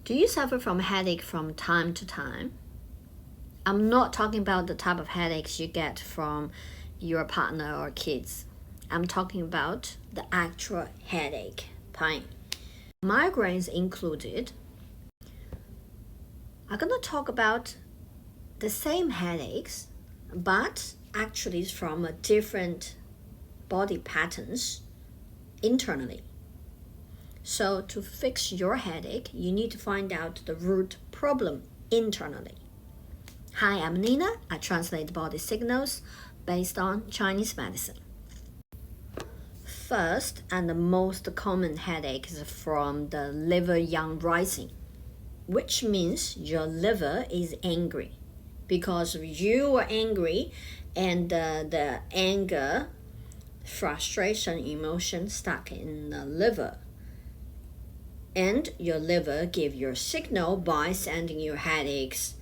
Do you suffer from headache from time to time? I'm not talking about the type of headaches you get from your partner or kids. I'm talking about the actual headache, pain. Migraines included. I'm going to talk about the same headaches, but actually it's from a different body patterns internally. So to fix your headache, you need to find out the root problem internally. Hi, I'm Nina. I translate body signals based on Chinese medicine. First and the most common headache is from the liver yang rising, which means your liver is angry because you are angry and the anger, frustration, emotion stuck in the liver. And your liver give you a signal by sending you headaches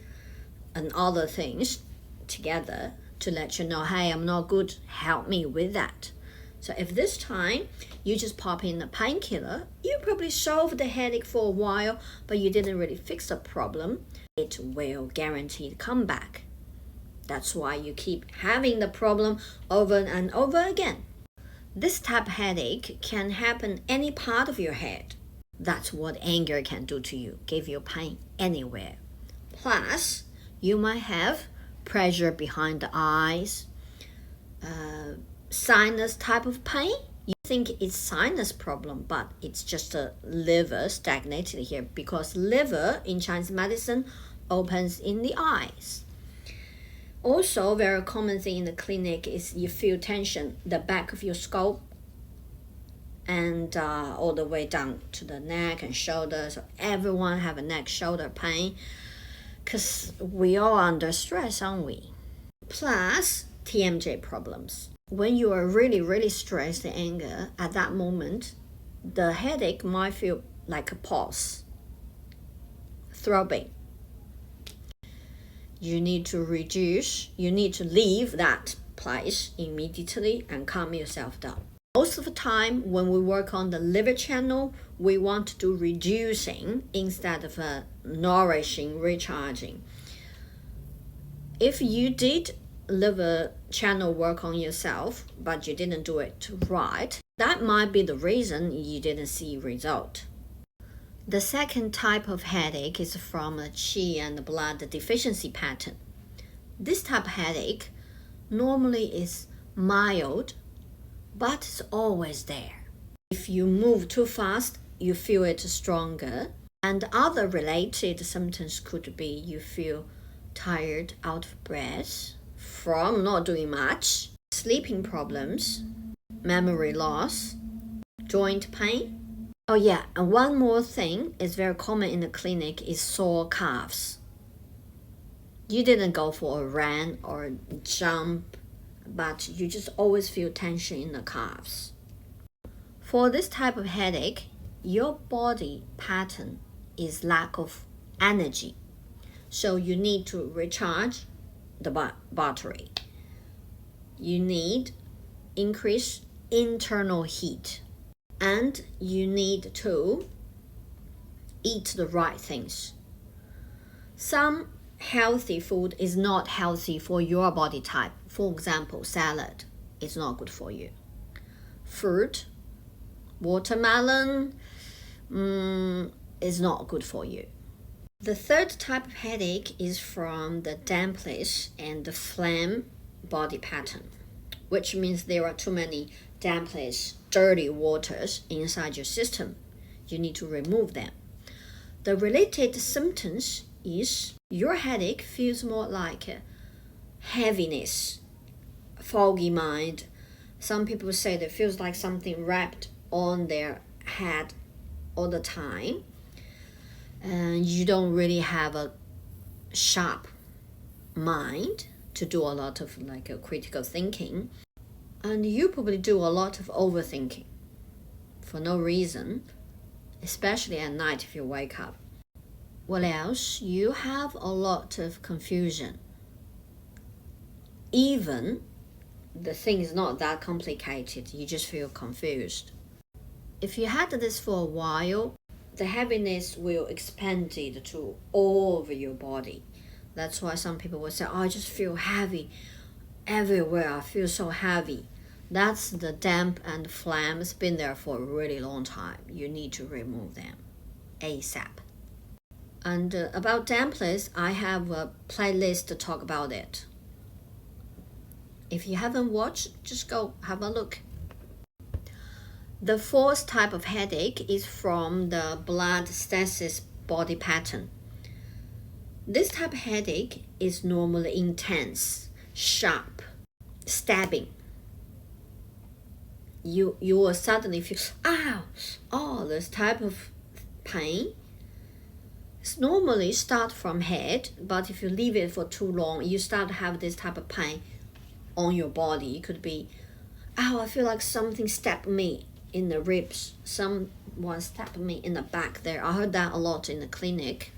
and other things together to let you know, hey, I'm not good, help me with that. So if this time you just pop in a painkiller, you probably solve the headache for a while, but you didn't really fix the problem. It will guaranteed come back. That's why you keep having the problem over and over again. This type of headache can happen any part of your head. That's what anger can do to you, give you pain anywhere. Plus, you might have pressure behind the eyes, sinus type of pain. You think it's sinus problem, but it's just a liver stagnated here because liver in Chinese medicine opens in the eyes. Also, very common thing in the clinic is you feel tension, the back of your skull and all the way down to the neck and shoulders. So everyone have a neck shoulder pain because we all under stress, aren't we? Plus TMJ problems. When you are really stressed and anger at that moment, the headache might feel like a pulse, throbbing. You need to leave that place immediately and calm yourself down. Most of the time, when we work on the liver channel, we want to do reducing instead of nourishing, recharging. If you did liver channel work on yourself, but you didn't do it right, that might be the reason you didn't see result. The second type of headache is from a qi and blood deficiency pattern. This type of headache normally is mild, but it's always there. If you move too fast, you feel it stronger. And other related symptoms could be you feel tired, out of breath from not doing much, sleeping problems, memory loss, joint pain. Oh yeah, and one more thing is very common in the clinic is sore calves. You didn't go for a run or jump, but you just always feel tension in the calves. For this type of headache, your body pattern is lack of energy. So you need to recharge the battery. You need increase internal heat. And you need to eat the right things. Some healthy food is not healthy for your body type. For example, salad is not good for you. Fruit, watermelon is not good for you. The third type of headache is from the dampness and the phlegm body pattern, which means there are too many dampness, dirty waters inside your system. You need to remove them. The related symptoms is your headache feels more like heaviness, foggy mind. Some people say it feels like something wrapped on their head all the time. And you don't really have a sharp mind to do a lot of critical thinking. And you probably do a lot of overthinking for no reason, especially at night if you wake up. What else? You have a lot of confusion. Even the thing is not that complicated, you just feel confused. If you had this for a while, the heaviness will expand it to all over your body. That's why some people will say, oh, I just feel heavy everywhere. I feel so heavy. That's the damp and phlegm. It's been there for a really long time. You need to remove them ASAP. And about dampness, I have a playlist to talk about it. If you haven't watched, just go have a look. The fourth type of headache is from the blood stasis body pattern. This type of headache is normally intense, sharp, stabbing. You will suddenly feel, this type of pain. It's normally start from head, but if you leave it for too long, you start to have this type of pain on your body. It could be, I feel like something stabbed me in the ribs. Someone stabbed me in the back there. I heard that a lot in the clinic.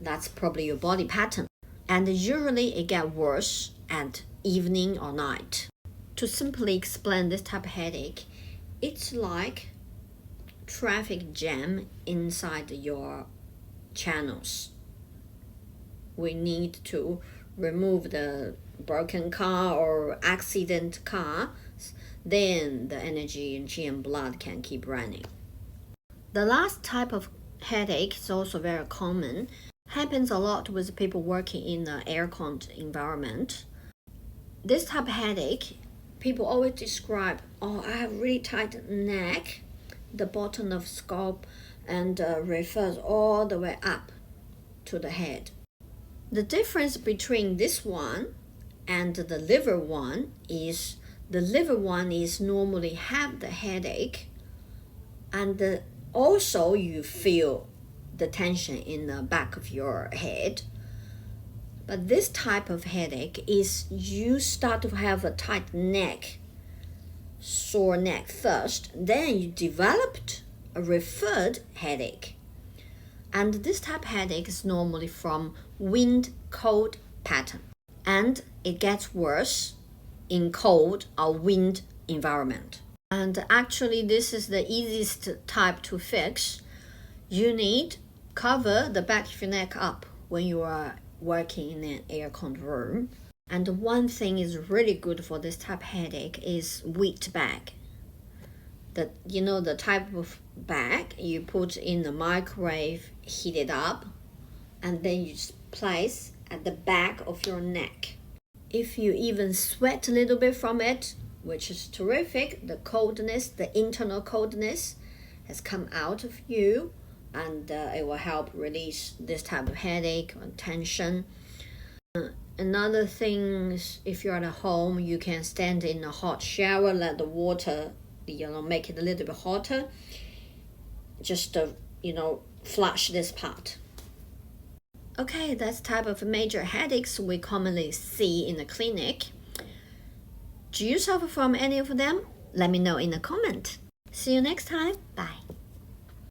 That's probably your body pattern. And usually it gets worse at evening or night. To simply explain this type of headache, it's like traffic jam inside your channels. We need to remove the broken car or accident car, then the energy and blood can keep running. The last type of headache is also very common. Happens a lot with people working in the air-con environment. This type of headache, people always describe, I have really tight neck, the bottom of scalp, and refers all the way up to the head. The difference between this one and the liver one is the liver one is normally have the headache, and also you feel the tension in the back of your head. But this type of headache is you start to have a tight neck, sore neck first, then you developed a referred headache. And this type of headache is normally from wind cold pattern, and it gets worse in cold or wind environment. And actually this is the easiest type to fix. You need cover the back of your neck up when you are working in an air-con room. And one thing is really good for this type of headache is wheat bag. The type of bag you put in the microwave, heat it up, and then you just place at the back of your neck. If you even sweat a little bit from it, which is terrific, the coldness, the internal coldness has come out of you, and it will help release this type of headache or tension. Another thing is, if you're at home, you can stand in a hot shower, let the water, make it a little bit hotter. Just flush this part. Okay, that's type of major headaches we commonly see in the clinic. Do you suffer from any of them? Let me know in the comment. See you next time. Bye.